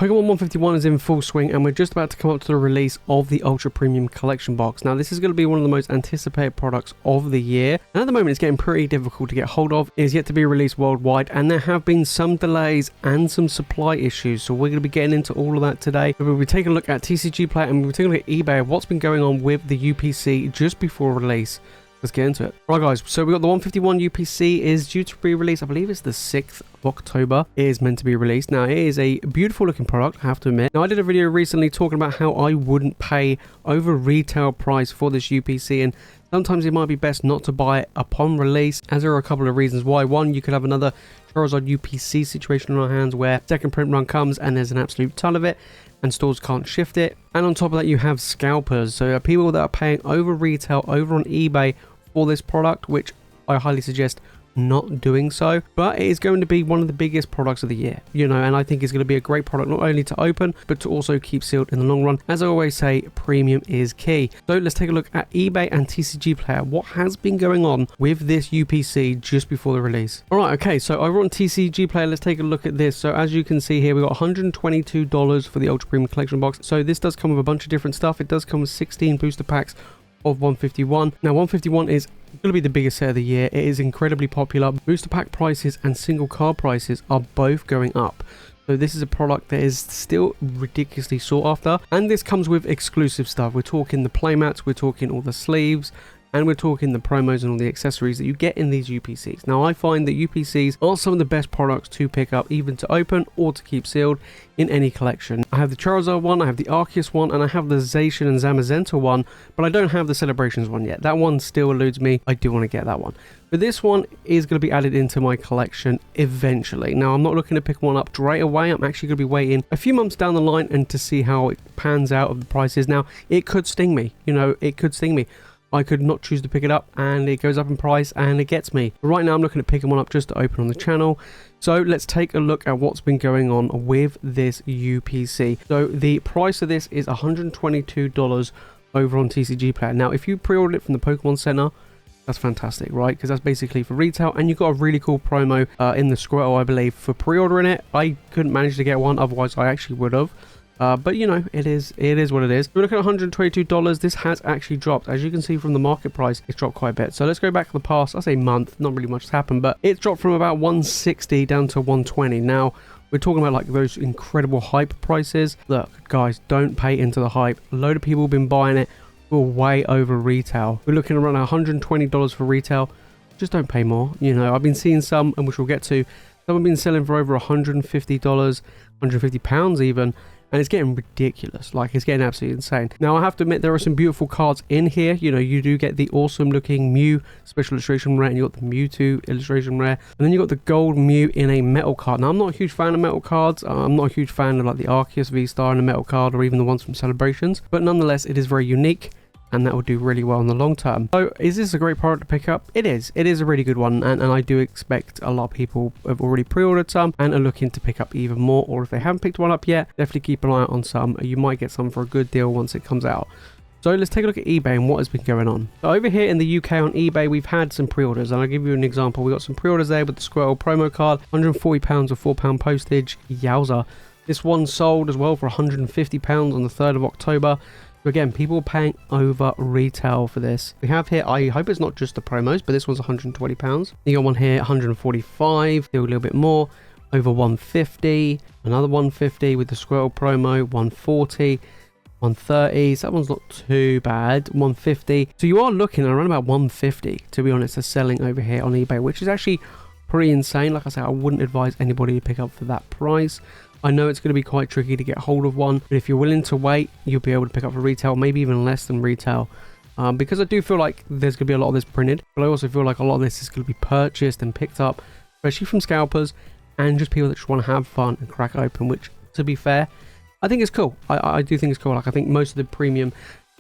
Pokemon 151 is in full swing, and we're just about to come up to the release of the Ultra Premium Collection Box. Now, this is going to be one of the most anticipated products of the year, and at the moment it's getting pretty difficult to get hold of. It is yet to be released worldwide, and there have been some delays and some supply issues, so we're going to be getting into all of that today. We'll be taking a look at TCG Player, and we'll be taking a look at eBay, what's been going on with the UPC just before release. Let's get into it. Right guys, so we got the 151 UPC is due to be released. I believe it's the 6th of October. It is meant to be released. Now, it is a beautiful looking product, I have to admit. Now, I did a video recently talking about how I wouldn't pay over retail price for this UPC, and sometimes it might be best not to buy it upon release, as there are a couple of reasons why. One, you could have another Charizard UPC situation on our hands where second print run comes and there's an absolute ton of it, and stores can't shift it. And on top of that, you have scalpers. So people that are paying over retail over on eBay for this product, which I highly suggest not doing so. But it is going to be one of the biggest products of the year, you know, and I think it's going to be a great product not only to open but to also keep sealed in the long run. As I always say, premium is key. So let's take a look at eBay and TCG Player, what has been going on with this UPC just before the release. All right, okay, so over on TCG Player, let's take a look at this. So as you can see here, we got $122 for the Ultra Premium Collection Box. So this does come with a bunch of different stuff. It does come with 16 booster packs of 151. Now, 151 is going to be the biggest set of the year. It is incredibly popular. Booster pack prices and single card prices are both going up. So this is a product that is still ridiculously sought after. And this comes with exclusive stuff. We're talking the playmats, we're talking all the sleeves, and we're talking the promos and all the accessories that you get in these UPCs. Now, I find that UPCs are some of the best products to pick up, even to open or to keep sealed in any collection. I have the Charizard one, I have the Arceus one, and I have the Zacian and Zamazenta one, but I don't have the Celebrations one yet. That one still eludes me. I do want to get that one. But this one is going to be added into my collection eventually. Now, I'm not looking to pick one up straight away. I'm actually going to be waiting a few months down the line and to see how it pans out of the prices. Now, it could sting me. You know, it could sting me. I could not choose to pick it up and it goes up in price and it gets me. But right now I'm looking at picking one up just to open on the channel. So let's take a look at what's been going on with this UPC. So the price of this is $122 over on TCG Player. Now, if you pre-ordered it from the Pokemon Center, that's fantastic, right? Because that's basically for retail, and you got a really cool promo in the Squirtle, I believe, for pre-ordering it. I couldn't manage to get one, otherwise I actually would have. But you know, it is what it is. We're looking at $122. This has actually dropped. As you can see from the market price, it's dropped quite a bit. So let's go back to the past, I say month, not really much has happened, but it's dropped from about 160 down to 120. Now, we're talking about like those incredible hype prices. Look, guys, don't pay into the hype. A load of people have been buying it for way over retail. We're looking around $120 for retail. Just don't pay more. You know, I've been seeing some, and which we'll get to, some have been selling for over $150, £150 even. And it's getting ridiculous. Like, it's getting absolutely insane. Now, I have to admit, there are some beautiful cards in here. You know, you do get the awesome looking Mew special illustration rare, and you got the Mewtwo illustration rare, and then you got the gold Mew in a metal card. Now, I'm not a huge fan of metal cards. I'm not a huge fan of like the Arceus V-Star in a metal card, or even the ones from Celebrations. But nonetheless, it is very unique, and that will do really well in the long term. So is this a great product to pick up? It is. It is a really good one, and I do expect a lot of people have already pre-ordered some and are looking to pick up even more, or if they haven't picked one up yet, definitely keep an eye out on some. You might get some for a good deal once it comes out. So let's take a look at eBay and what has been going on. So over here in the UK on eBay, we've had some pre-orders, and I'll give you an example. We got some pre-orders there with the Squirtle promo card, £140 or £4 postage. Yowza. This one sold as well for £150 on the 3rd of October. Again, people are paying over retail for this. We have here, I hope it's not just the promos, but this one's £120. You got one here, 145, do a little bit more, over 150, another 150 with the Squirtle promo, 140, 130, so that one's not too bad, 150. So you are looking at around about 150, to be honest, are selling over here on eBay, which is actually pretty insane. Like I said, I wouldn't advise anybody to pick up for that price. I know it's going to be quite tricky to get hold of one, but if you're willing to wait, you'll be able to pick up for retail, maybe even less than retail. Because I do feel like there's going to be a lot of this printed, but I also feel like a lot of this is going to be purchased and picked up, especially from scalpers and just people that just want to have fun and crack open, which, to be fair, I think it's cool. I do think it's cool. Like, I think most of the premium,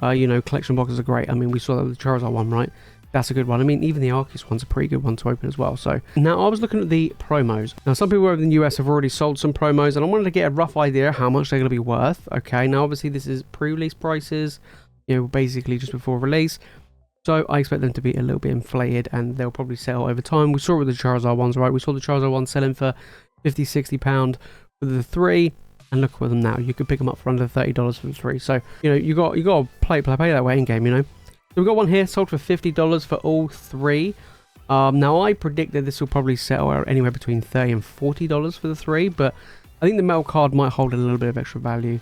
you know, collection boxes are great. I mean, we saw that with the Charizard one, right? That's a good one. I mean, even the Arceus one's a pretty good one to open as well. So now I was looking at the promos. Now, some people over in the US have already sold some promos, and I wanted to get a rough idea how much they're going to be worth. Okay, now obviously this is pre-release prices, you know, basically just before release. So I expect them to be a little bit inflated, and they'll probably sell over time. We saw it with the Charizard ones, right? We saw the Charizard one selling for £50, £60 for the 3. And look with them now. You could pick them up for under $30 for the 3. So, you know, you got to play that way in game, you know. So we've got one here sold for $50 for all 3. Now I predict that this will probably settle out anywhere between $30 and $40 for the 3, but I think the metal card might hold a little bit of extra value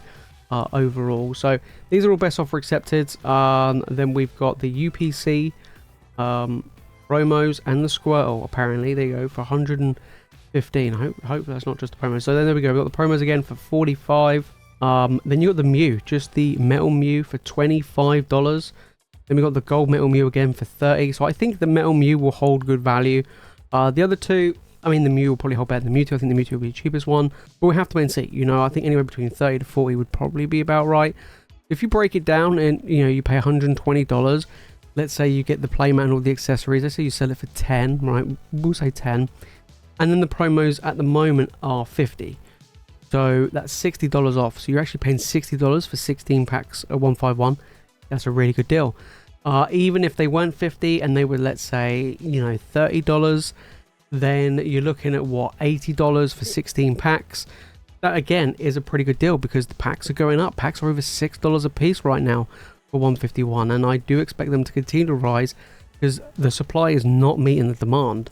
overall. So these are all best offer accepted. Then we've got the UPC promos and the Squirtle. Apparently they go for 115. I hope that's not just a promo. So then there we go. We've got the promos again for 45. Then you got the Mew, just the metal Mew for $25. Then we got the gold metal Mew again for 30. So I think the metal Mew will hold good value. The other two, I mean, the Mew will probably hold better than the Mewtwo. I think the Mewtwo will be the cheapest one. But we'll have to wait and see. You know, I think anywhere between 30 to 40 would probably be about right. If you break it down and, you know, you pay $120, let's say you get the playmat and all the accessories. Let's say you sell it for 10, right? We'll say 10. And then the promos at the moment are 50. So that's $60 off. So you're actually paying $60 for 16 packs of 151. That's a really good deal. Even if they weren't 50 and they were, let's say, you know, $30, then you're looking at what, $80 for 16 packs. That again is a pretty good deal because the packs are going up. Packs are over $6 a piece right now for 151, and I do expect them to continue to rise because the supply is not meeting the demand.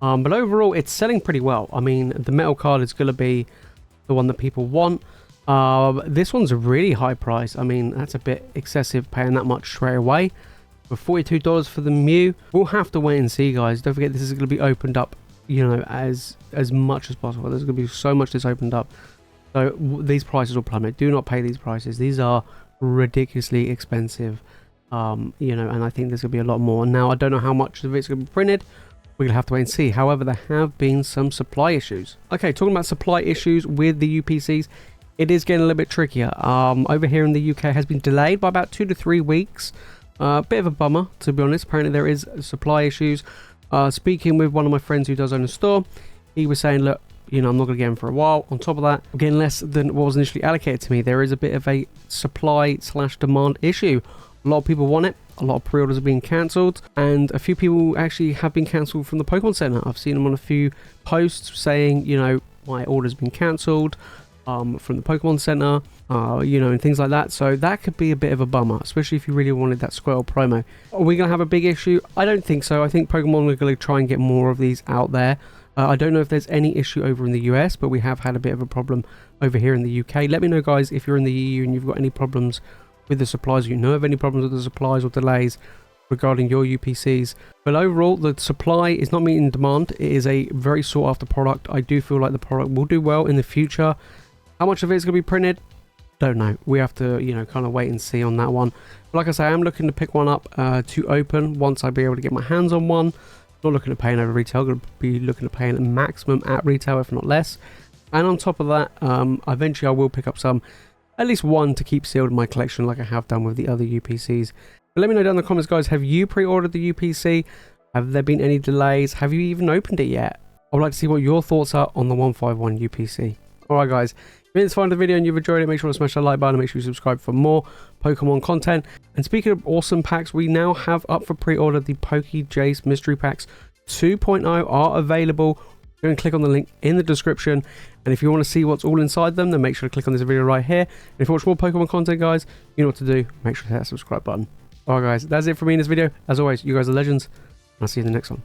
But overall, it's selling pretty well. I mean, the metal card is going to be the one that people want. This one's a really high price. I mean, that's a bit excessive paying that much straight away. For $42 for the Mew, we'll have to wait and see, guys. Don't forget, this is going to be opened up, you know, as much as possible. There's going to be so much that's opened up. So these prices will plummet. Do not pay these prices. These are ridiculously expensive, you know, and I think there's going to be a lot more. Now, I don't know how much of it's going to be printed. We're going to have to wait and see. However, there have been some supply issues. Okay, talking about supply issues with the UPCs, it is getting a little bit trickier. Over here in the UK, it has been delayed by about 2 to 3 weeks. Bit of a bummer, to be honest. Apparently, there is supply issues. Speaking with one of my friends who does own a store, he was saying, look, you know, I'm not going to get them for a while. On top of that, I'm getting less than what was initially allocated to me. There is a bit of a supply/demand issue. A lot of people want it. A lot of pre-orders are being cancelled, and a few people actually have been cancelled from the Pokemon Center. I've seen them on a few posts saying, you know, my order's been cancelled from the Pokemon Center, you know, and things like that. So that could be a bit of a bummer, especially if you really wanted that Squirtle promo. Are we going to have a big issue? I don't think so. I think Pokemon are going to try and get more of these out there. I don't know if there's any issue over in the US, but we have had a bit of a problem over here in the UK. Let me know, guys, if you're in the EU and you've got any problems with the supplies, you know of any problems with the supplies or delays regarding your UPCs. But overall, the supply is not meeting demand. It is a very sought after product. I do feel like the product will do well in the future. How much of it is going to be printed? Don't know. We have to, you know, kind of wait and see on that one. But like I say, I'm looking to pick one up to open once I be able to get my hands on one. Not looking at paying over retail. Going to be looking at paying a maximum at retail, if not less. And on top of that, eventually I will pick up some, at least one to keep sealed in my collection like I have done with the other UPCs. But let me know down in the comments, guys, have you pre-ordered the UPC? Have there been any delays? Have you even opened it yet? I would like to see what your thoughts are on the 151 UPC. Alright, guys, if you enjoyed the video and you've enjoyed it, make sure to smash that like button and make sure you subscribe for more Pokemon content. And speaking of awesome packs, we now have up for pre-order the PokeJace Mystery Packs 2.0 are available. Go and click on the link in the description, and if you want to see what's all inside them, then make sure to click on this video right here. And if you watch more Pokemon content, guys, you know what to do. Make sure to hit that subscribe button. Alright, guys, that's it for me in this video. As always, you guys are legends, and I'll see you in the next one.